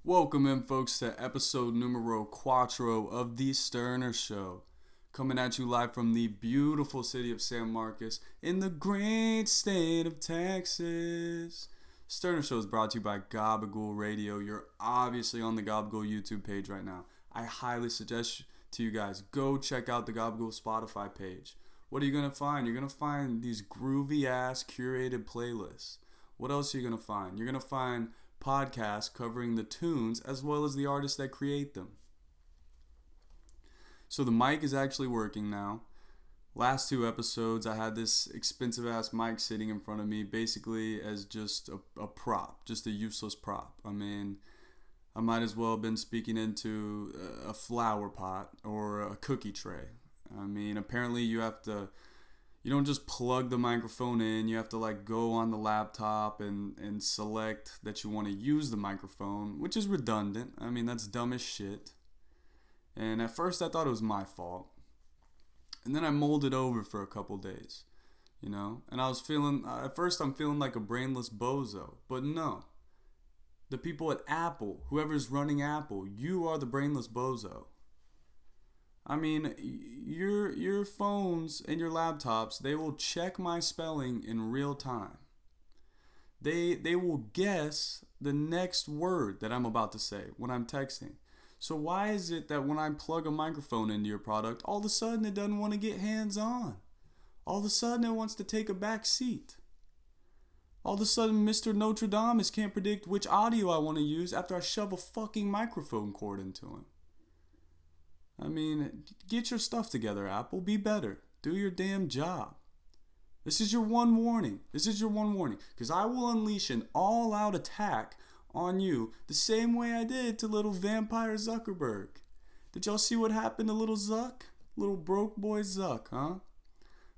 Welcome in, folks, to episode numero cuatro of the Stoerner Show. Coming at you live from the beautiful city of San Marcos in the great state of Texas. Stoerner Show is brought to you by Gabagool Radio. You're obviously on the Gabagool YouTube page right now. I highly suggest to you guys, go check out the Gabagool Spotify page. What are you going to find? You're going to find these groovy ass curated playlists. What else are you going to find? You're going to find podcasts covering the tunes as well as the artists that create them. So the mic is actually working now. Last two episodes, I had this expensive ass mic sitting in front of me basically as just a prop, just a useless prop. I mean, I might as well have been speaking into a flower pot or a cookie tray. I mean, apparently you don't just plug the microphone in. You have to go on the laptop and select that you want to use the microphone, which is redundant. I mean, that's dumb as shit. And at first I thought it was my fault. And then I molded over for a couple days, and I was at first I'm feeling like a brainless bozo, but no. The people at Apple, whoever's running Apple, you are the brainless bozo. I mean, your phones and your laptops, they will check my spelling in real time. They will guess the next word that I'm about to say when I'm texting. So why is it that when I plug a microphone into your product, all of a sudden it doesn't want to get hands-on? All of a sudden it wants to take a back seat. All of a sudden Mr. Notre Dame can't predict which audio I want to use after I shove a fucking microphone cord into him. I mean, get your stuff together, Apple. Be better. Do your damn job. This is your one warning. Because I will unleash an all-out attack on you the same way I did to little vampire Zuckerberg. Did y'all see what happened to little Zuck? Little broke boy Zuck, huh?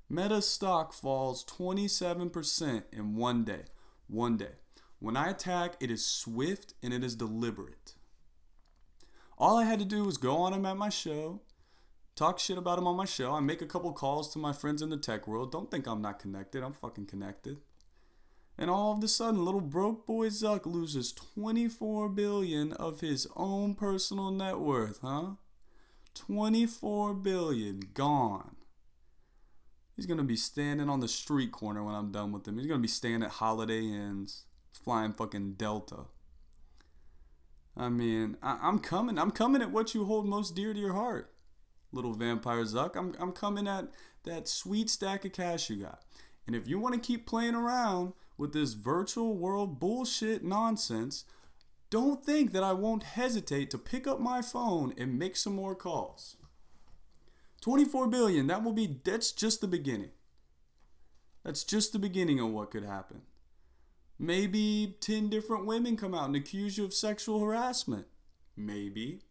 Meta stock falls 27% in one day. When I attack, it is swift and it is deliberate. All I had to do was go on him at my show, talk shit about him on my show. I make a couple calls to my friends in the tech world. Don't think I'm not connected. I'm fucking connected. And all of a sudden, little broke boy Zuck loses 24 billion of his own personal net worth, huh? 24 billion gone. He's going to be standing on the street corner when I'm done with him. He's going to be staying at Holiday Inns, flying fucking Delta. I mean, I'm coming at what you hold most dear to your heart, little vampire Zuck. I'm coming at that sweet stack of cash you got. And if you want to keep playing around with this virtual world bullshit nonsense, don't think that I won't hesitate to pick up my phone and make some more calls. 24 billion, that's just the beginning. That's just the beginning of what could happen. Maybe 10 different women come out and accuse you of sexual harassment. Maybe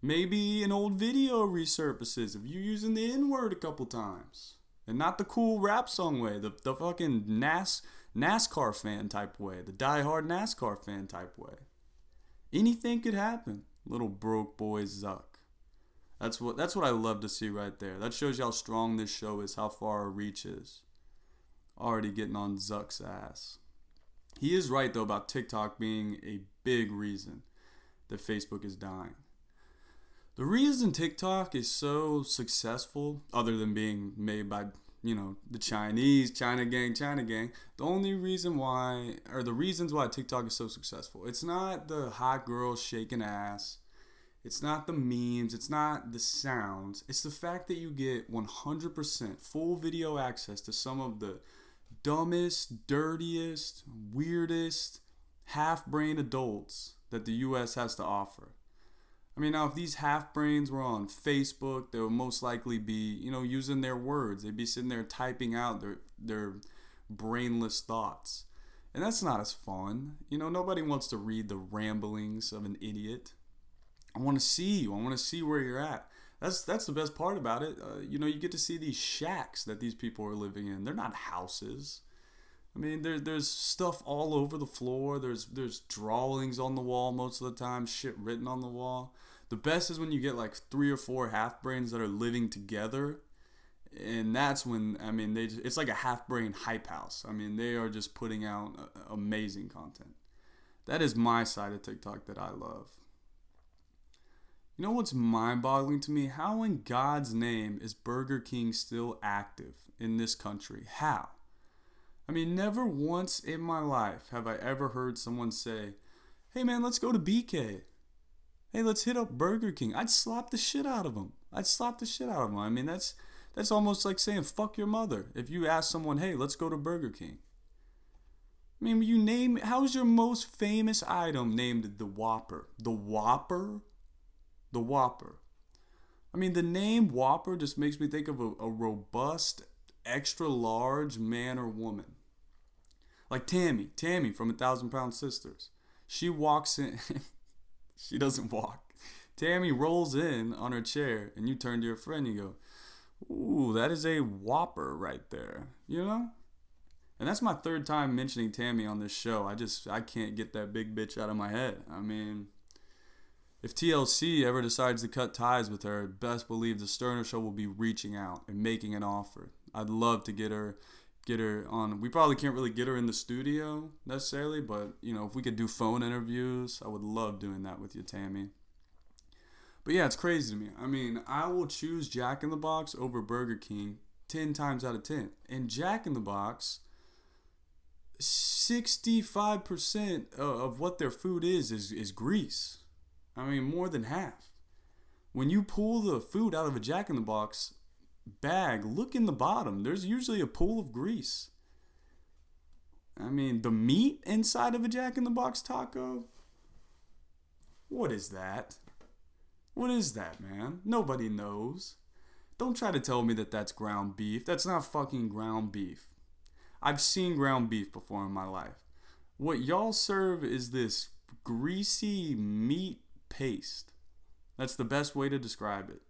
an old video resurfaces of you using the N-word a couple times. And not the cool rap song way, the fucking NASCAR fan type way, the diehard NASCAR fan type way. Anything could happen, little broke boy Zuck. That's what I love to see right there. That shows you how strong this show is, how far our reach is. Already getting on Zuck's ass. He is right, though, about TikTok being a big reason that Facebook is dying. The reason TikTok is so successful, other than being made by, the Chinese, China gang, the only reason why, or the reasons why TikTok is so successful, it's not the hot girls shaking ass, it's not the memes, it's not the sounds, it's the fact that you get 100% full video access to some of the dumbest, dirtiest, weirdest, half-brain adults that the U.S. has to offer. I mean, now if these half-brains were on Facebook, they would most likely be, using their words. They'd be sitting there typing out their brainless thoughts. And that's not as fun. Nobody wants to read the ramblings of an idiot. I want to see you. I want to see where you're at. That's the best part about it. You get to see these shacks that these people are living in. They're not houses. I mean, there's stuff all over the floor. There's drawings on the wall most of the time. Shit written on the wall. The best is when you get 3 or 4 half-brains that are living together. And that's when, it's like a half-brain hype house. I mean, they are just putting out amazing content. That is my side of TikTok that I love. You know what's mind-boggling to me? How in God's name is Burger King still active in this country? How? I mean, never once in my life have I ever heard someone say, hey man, let's go to BK. Hey, let's hit up Burger King. I'd slap the shit out of them. I mean, that's almost like saying fuck your mother. If you ask someone, hey, let's go to Burger King. I mean, how's your most famous item named the Whopper? The Whopper? The Whopper. I mean, the name Whopper just makes me think of a robust, extra large man or woman. Like Tammy from 1,000 Pound Sisters. She walks in, she doesn't walk. Tammy rolls in on her chair and you turn to your friend and you go, ooh, that is a Whopper right there, you know? And that's my third time mentioning Tammy on this show. I can't get that big bitch out of my head. I mean, if TLC ever decides to cut ties with her, best believe the Stoerner Show will be reaching out and making an offer. I'd love to get her on. We probably can't really get her in the studio necessarily, but you know, if we could do phone interviews, I would love doing that with you, Tammy. But yeah, it's crazy to me. I mean, I will choose Jack in the Box over Burger King 10 times out of 10. And Jack in the Box, 65% of what their food is grease. I mean, more than half. When you pull the food out of a Jack in the Box bag, look in the bottom. There's usually a pool of grease. I mean, the meat inside of a Jack in the Box taco? What is that? What is that, man? Nobody knows. Don't try to tell me that that's ground beef. That's not fucking ground beef. I've seen ground beef before in my life. What y'all serve is this greasy meat paste. That's the best way to describe it.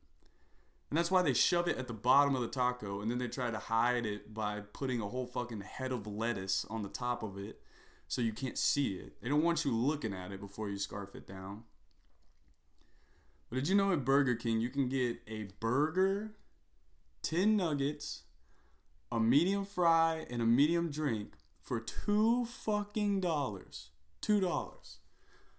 And that's why they shove it at the bottom of the taco and then they try to hide it by putting a whole fucking head of lettuce on the top of it so you can't see it. They don't want you looking at it before you scarf it down. But did you know at Burger King you can get a burger, 10 nuggets, a medium fry, and a medium drink for $2 fucking dollars. $2.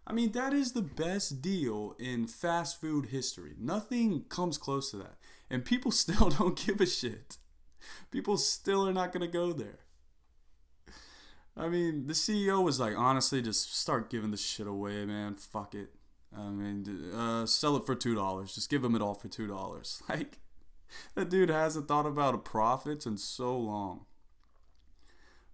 I mean, that is the best deal in fast food history. Nothing comes close to that. And people still don't give a shit. People still are not going to go there. I mean, the CEO was like, honestly, just start giving this shit away, man. Fuck it. I mean, sell it for $2. Just give them it all for $2. Like, that dude hasn't thought about a profits in so long.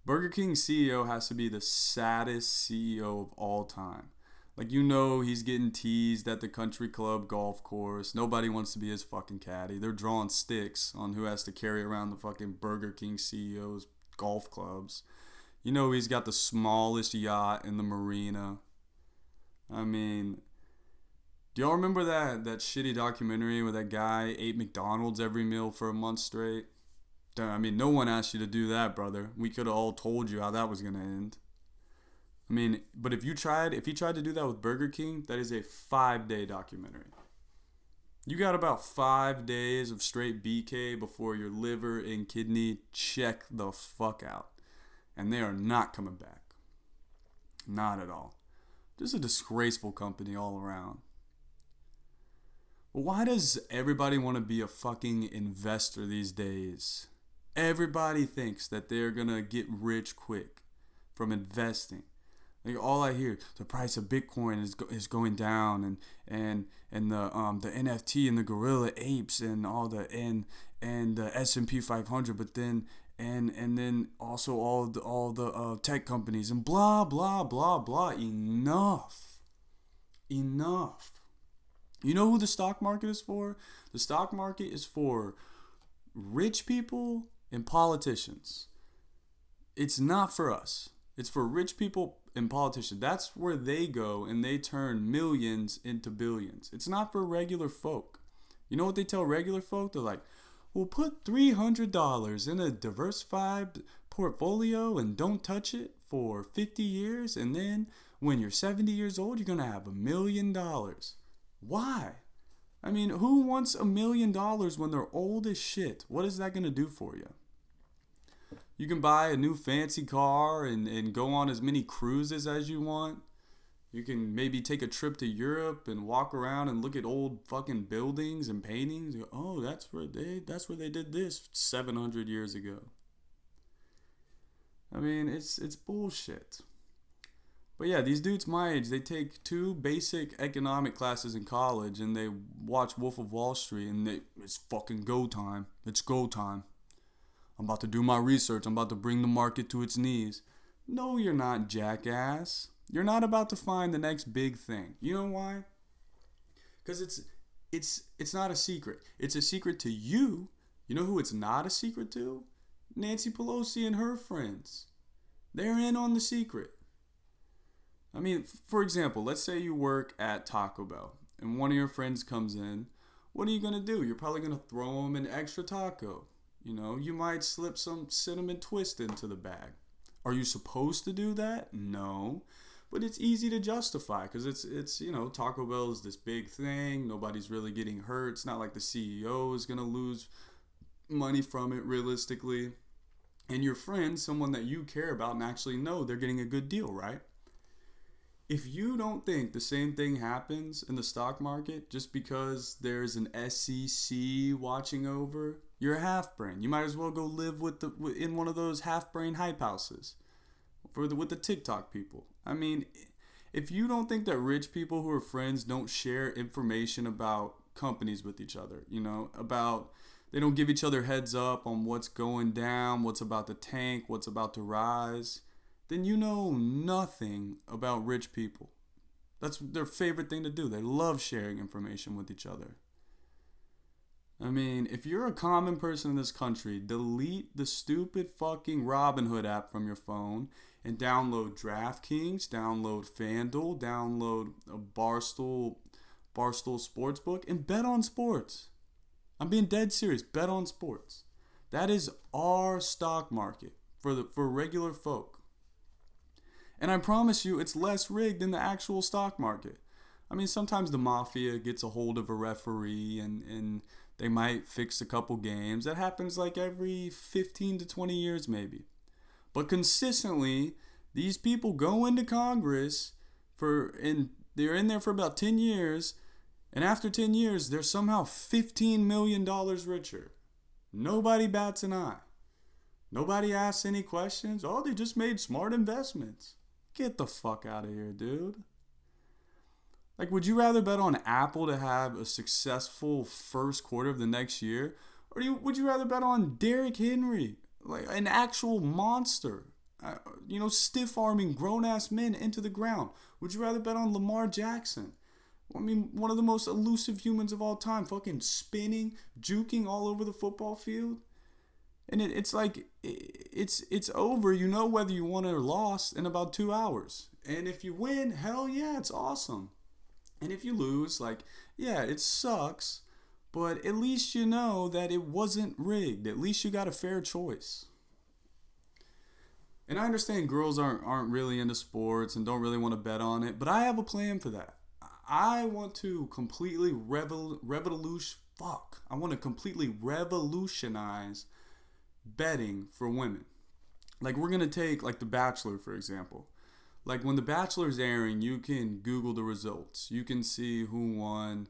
Burger King CEO has to be the saddest CEO of all time. Like, you know, he's getting teased at the country club golf course. Nobody wants to be his fucking caddy. They're drawing sticks on who has to carry around the fucking Burger King CEO's golf clubs. You know, he's got the smallest yacht in the marina. I mean, do y'all remember that shitty documentary where that guy ate McDonald's every meal for a month straight? I mean, no one asked you to do that, brother. We could have all told you how that was going to end. I mean, but if you tried to do that with Burger King, that is a 5-day documentary. You got about 5 days of straight BK before your liver and kidney check the fuck out. And they are not coming back. Not at all. Just a disgraceful company all around. But why does everybody want to be a fucking investor these days? Everybody thinks that they're going to get rich quick from investing. Like, all I hear, the price of Bitcoin is going down, and the NFT and the gorilla apes and all the and the S&P 500, but then and then also all the tech companies and blah blah blah blah. Enough. You know who the stock market is for? The stock market is for rich people and politicians. It's not for us. It's for rich people and politicians. That's where they go and they turn millions into billions. It's not for regular folk. You know what they tell regular folk? They're like, well, put $300 in a diversified portfolio and don't touch it for 50 years. And then when you're 70 years old, you're going to have $1 million. Why? I mean, who wants $1 million when they're old as shit? What is that going to do for you? You can buy a new fancy car and go on as many cruises as you want. You can maybe take a trip to Europe and walk around and look at old fucking buildings and paintings. You go, oh, that's where they did this 700 years ago. I mean, it's bullshit. But yeah, these dudes my age, they take 2 basic economic classes in college and they watch Wolf of Wall Street and it's fucking go time. It's go time. I'm about to do my research. I'm about to bring the market to its knees. No, you're not, jackass. You're not about to find the next big thing. You know why? Because it's not a secret. It's a secret to you. You know who it's not a secret to? Nancy Pelosi and her friends. They're in on the secret. I mean, for example, let's say you work at Taco Bell and one of your friends comes in. What are you going to do? You're probably going to throw them an extra taco. You know, you might slip some cinnamon twist into the bag. Are you supposed to do that? No. But it's easy to justify because it's you know, Taco Bell is this big thing. Nobody's really getting hurt. It's not like the CEO is going to lose money from it realistically. And your friend, someone that you care about and actually know they're getting a good deal, right? If you don't think the same thing happens in the stock market just because there's an SEC watching over, you're a half-brain. You might as well go live in one of those half-brain hype houses with the TikTok people. I mean, if you don't think that rich people who are friends don't share information about companies with each other, you know, they don't give each other heads up on what's going down, what's about to tank, what's about to rise, then you know nothing about rich people. That's their favorite thing to do. They love sharing information with each other. I mean, if you're a common person in this country, delete the stupid fucking Robinhood app from your phone and download DraftKings, download FanDuel, download a Barstool Sportsbook, and bet on sports. I'm being dead serious. Bet on sports. That is our stock market for regular folk. And I promise you, it's less rigged than the actual stock market. I mean, sometimes the mafia gets a hold of a referee and they might fix a couple games. That happens like every 15 to 20 years maybe. But consistently, these people go into Congress and they're in there for about 10 years. And after 10 years, they're somehow $15 million richer. Nobody bats an eye. Nobody asks any questions. Oh, they just made smart investments. Get the fuck out of here, dude. Like, would you rather bet on Apple to have a successful first quarter of the next year? Or would you rather bet on Derrick Henry, like an actual monster, stiff-arming grown-ass men into the ground? Would you rather bet on Lamar Jackson? I mean, one of the most elusive humans of all time, fucking spinning, juking all over the football field. And it's like, it's over, you know, whether you won or lost in about 2 hours. And if you win, hell yeah, it's awesome. And if you lose, like, yeah, it sucks, but at least you know that it wasn't rigged. At least you got a fair choice. And I understand girls aren't really into sports and don't really want to bet on it, but I have a plan for that. I want to completely revolutionize betting for women. Like, we're going to take, like, The Bachelor, for example. Like, when The Bachelor's airing, you can Google the results. You can see who won.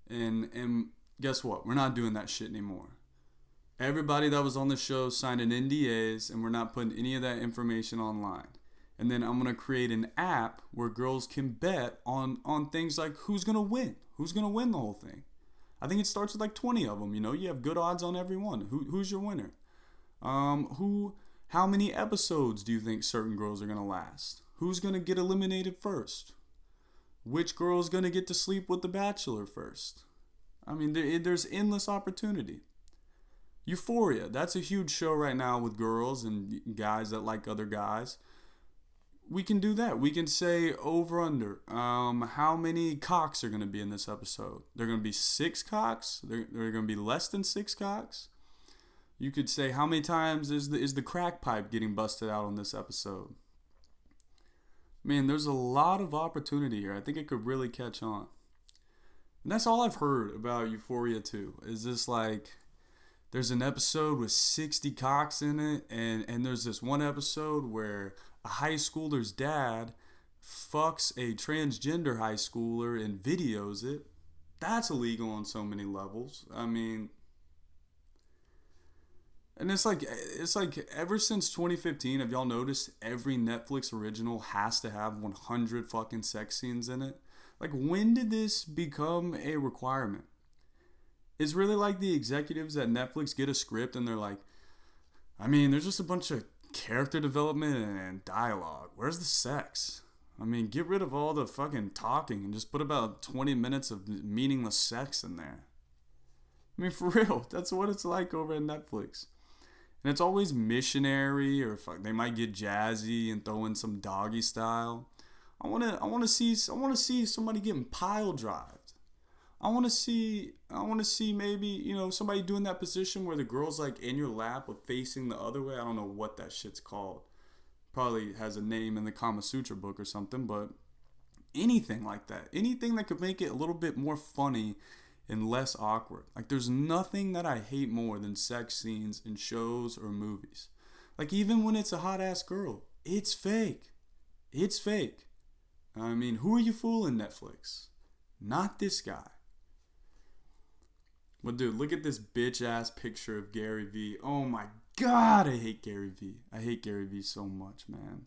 And guess what? We're not doing that shit anymore. Everybody that was on the show signed an NDAs, and we're not putting any of that information online. And then I'm going to create an app where girls can bet on things like who's going to win. Who's going to win the whole thing. I think it starts with like 20 of them, you know. You have good odds on every one. Who's your winner? How many episodes do you think certain girls are going to last? Who's going to get eliminated first? Which girl's going to get to sleep with the Bachelor first? I mean, there's endless opportunity. Euphoria, that's a huge show right now with girls and guys that like other guys. We can do that. We can say over under. How many cocks are going to be in this episode? They're going to be 6 cocks? They're going to be less than 6 cocks? You could say how many times is the crack pipe getting busted out on this episode? Man, there's a lot of opportunity here. I think it could really catch on. And that's all I've heard about Euphoria 2. Is this like, there's an episode with 60 cocks in it, and there's this one episode where a high schooler's dad fucks a transgender high schooler and videos it, that's illegal on so many levels. I mean, and it's like ever since 2015, have y'all noticed every Netflix original has to have 100 fucking sex scenes in it? Like, when did this become a requirement? It's really like the executives at Netflix get a script and they're like, I mean, there's just a bunch of character development and dialogue. Where's the sex? I mean, get rid of all the fucking talking and just put about 20 minutes of meaningless sex in there. I mean, for real, that's what it's like over at Netflix. And it's always missionary, or they might get jazzy and throw in some doggy style. I want to see somebody getting pile drived. I want to see maybe, somebody doing that position where the girl's like in your lap but facing the other way. I don't know what that shit's called. Probably has a name in the Kama Sutra book or something, but anything like that. Anything that could make it a little bit more funny and less awkward. Like, there's nothing that I hate more than sex scenes in shows or movies. Like, even when it's a hot ass girl, it's fake. It's fake. I mean, who are you fooling, Netflix? Not this guy. Well, dude, look at this bitch ass picture of Gary Vee. Oh my God, I hate Gary Vee. I hate Gary Vee so much, man.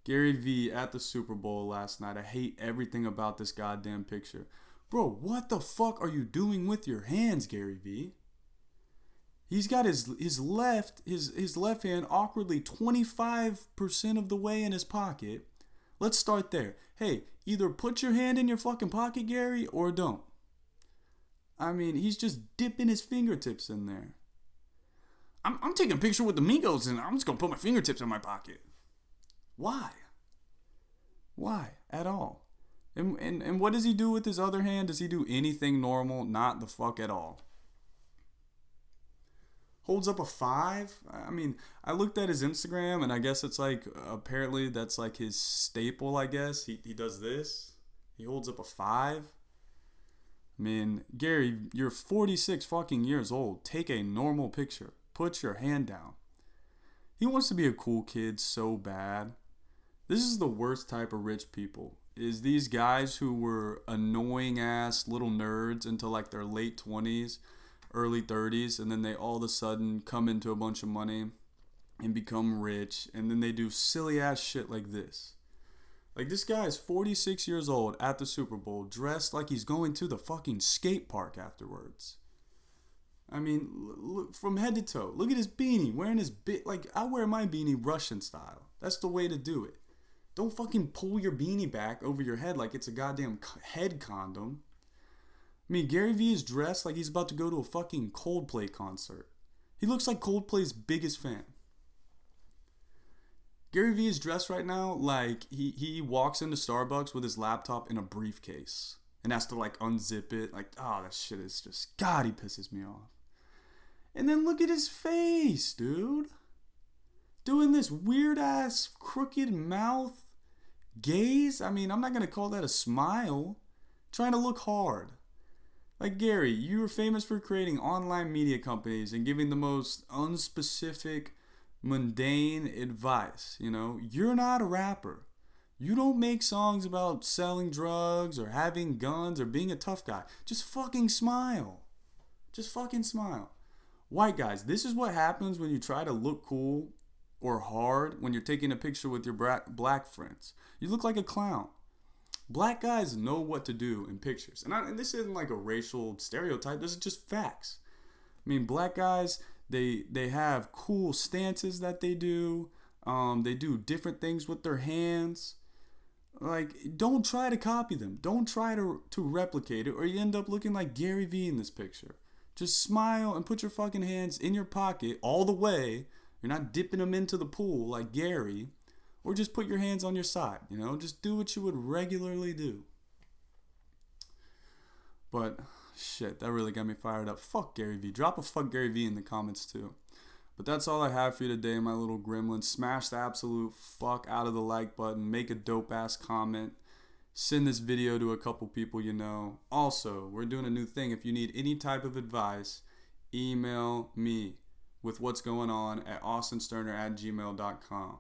Gary Vee at the Super Bowl last night. I hate everything about this goddamn picture. Bro, what the fuck are you doing with your hands, Gary Vee? He's got his left hand awkwardly 25% of the way in his pocket. Let's start there. Hey, either put your hand in your fucking pocket, Gary, or don't. I mean, he's just dipping his fingertips in there. I'm taking a picture with the Migos and I'm just going to put my fingertips in my pocket. Why? Why at all? And what does he do with his other hand? Does he do anything normal? Not the fuck at all. Holds up a 5. I mean, I looked at his Instagram and I guess it's like, apparently that's like his staple, I guess. He does this. He holds up a 5. I mean, Gary, you're 46 fucking years old. Take a normal picture. Put your hand down. He wants to be a cool kid so bad. This is the worst type of rich people. Is these guys who were annoying ass little nerds until like their late 20s, early 30s, and then they all of a sudden come into a bunch of money and become rich, and then they do silly ass shit like this. Like, this guy is 46 years old at the Super Bowl, dressed like he's going to the fucking skate park afterwards. I mean, look from head to toe. Look at his beanie, wearing his like, I wear my beanie Russian style. That's the way to do it. Don't fucking pull your beanie back over your head like it's a goddamn head condom. I mean, Gary Vee is dressed like he's about to go to a fucking Coldplay concert. He looks like Coldplay's biggest fan. Gary Vee is dressed right now like he walks into Starbucks with his laptop in a briefcase and has to like unzip it. Like, oh, that shit is just, God, he pisses me off. And then look at his face, dude. Doing this weird ass crooked mouth gaze. I mean, I'm not going to call that a smile. Trying to look hard. Like, Gary, you were famous for creating online media companies and giving the most unspecific, mundane advice. You're not a rapper. You don't make songs about selling drugs or having guns or being a tough guy. Just fucking smile. Just fucking smile. White guys, this is what happens when you try to look cool or hard when you're taking a picture with your black friends. You look like a clown. Black guys know what to do in pictures. And this isn't like a racial stereotype. This is just facts. I mean, black guys, they have cool stances that they do. They do different things with their hands. Like, don't try to copy them. Don't try to replicate it, or you end up looking like Gary Vee in this picture. Just smile and put your fucking hands in your pocket all the way. You're not dipping them into the pool like Gary. Or just put your hands on your side, Just do what you would regularly do. But, shit, that really got me fired up. Fuck Gary Vee. Drop a fuck Gary Vee in the comments, too. But that's all I have for you today, my little gremlin. Smash the absolute fuck out of the like button. Make a dope-ass comment. Send this video to a couple people you know. Also, we're doing a new thing. If you need any type of advice, email me with what's going on at austinstoerner@gmail.com.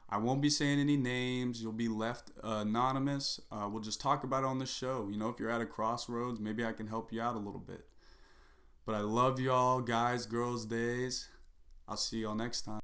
I won't be saying any names. You'll be left anonymous. We'll just talk about it on the show. You know, if you're at a crossroads, maybe I can help you out a little bit. But I love y'all, guys, girls, days. I'll see y'all next time.